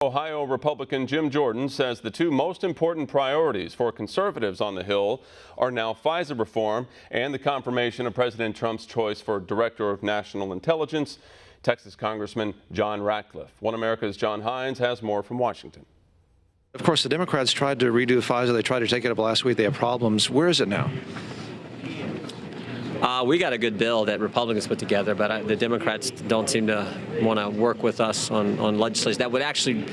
Ohio Republican Jim Jordan says the two most important priorities for conservatives on the Hill are now FISA reform and the confirmation of President Trump's choice for Director of National Intelligence. Texas Congressman John Ratcliffe. One America's John Hines has more from Washington. Of course, the Democrats tried to redo FISA. They tried to take it up last week. They have problems. Where is it now? We got a good bill that Republicans put together, but the Democrats don't seem to want to work with us on legislation that would actually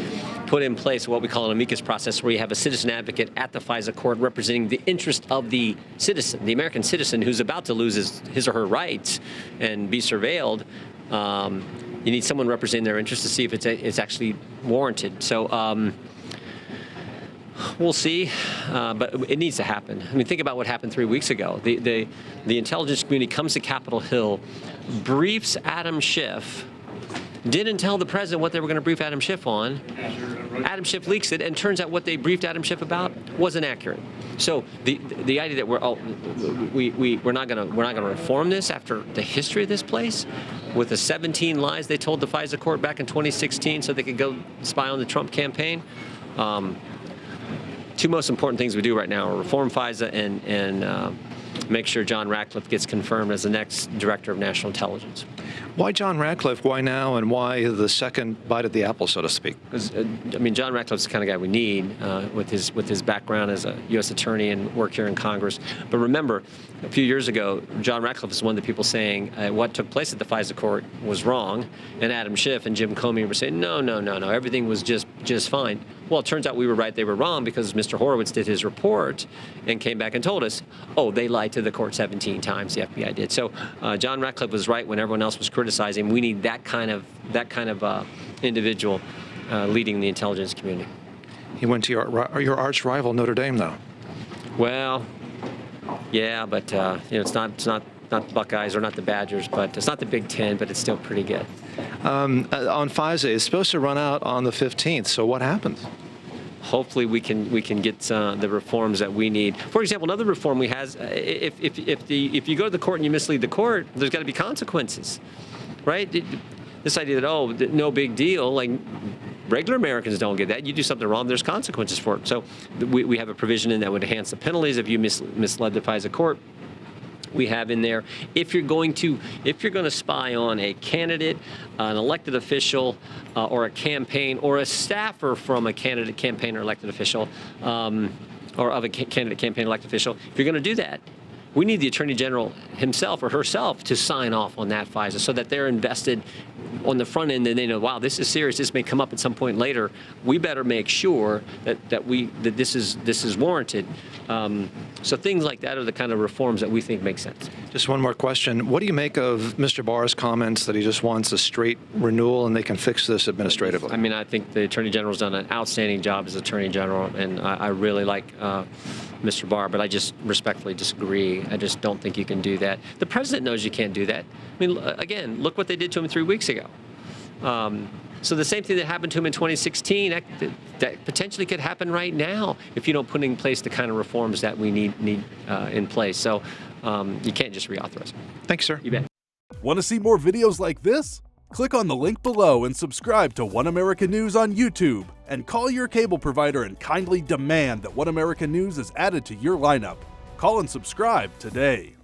put in place what we call an amicus process, where you have a citizen advocate at the FISA court representing the interest of the citizen, the American citizen who's about to lose his or her rights and be surveilled. You need someone representing their interest to see if it's actually warranted. So we'll see, but it needs to happen. I mean, think about what happened 3 weeks ago. The intelligence community comes to Capitol Hill, briefs Adam Schiff, didn't tell the president what they were going to brief Adam Schiff on. Adam Schiff leaks it, and turns out what they briefed Adam Schiff about wasn't accurate. So the idea that we're not going to reform this after the history of this place, with the 17 lies they told the FISA court back in 2016 so they could go spy on the Trump campaign. Two most important things we do right now are reform FISA and make sure John Ratcliffe gets confirmed as the next Director of National Intelligence. Why John Ratcliffe? Why now? And why the second bite at the apple, so to speak? Because I mean, John Ratcliffe's the kind of guy we need with his background as a U.S. attorney and work here in Congress. But remember, a few years ago, John Ratcliffe was one of the people saying what took place at the FISA court was wrong, and Adam Schiff and Jim Comey were saying no, everything was just fine. Well, it turns out we were right, they were wrong, because Mr. Horowitz did his report and came back and told us, oh, they lied to the court 17 times, the FBI did. So John Ratcliffe was right when everyone else was criticizing. We need that kind of individual leading the intelligence community. He went to your arch rival, Notre Dame, though. Well, yeah, but it's not the Buckeyes or not the Badgers, but it's not the Big Ten, but it's still pretty good. On FISA, it's supposed to run out on the 15th. So what happens? Hopefully we can get the reforms that we need. For example, another reform we have, if you go to the court and you mislead the court, there's got to be consequences, right? This idea that no big deal, like regular Americans don't get that. You do something wrong, there's consequences for it. So we have a provision in that would enhance the penalties if you misled the FISA court. We have in there, if you're going to spy on a candidate, an elected official, or a campaign, or a staffer from a candidate, campaign, or elected official, or of a candidate, campaign, elected official, if you're going to do that, we need the Attorney General himself or herself to sign off on that FISA so that they're invested on the front end and they know, wow, this is serious. This may come up at some point later. We better make sure that this is warranted. So things like that are the kind of reforms that we think make sense. Just one more question. What do you make of Mr. Barr's comments that he just wants a straight renewal and they can fix this administratively? I mean, I think the Attorney General's done an outstanding job as Attorney General, and I really like Mr. Barr, but I just respectfully disagree. I just don't think you can do that. The president knows you can't do that. I mean, again, look what they did to him 3 weeks ago. So the same thing that happened to him in 2016, that potentially could happen right now if you don't put in place the kind of reforms that we need in place. So you can't just reauthorize. Thanks, sir. You bet. Want to see more videos like this? Click on the link below and subscribe to One America News on YouTube, and call your cable provider and kindly demand that One America News is added to your lineup. Call and subscribe today.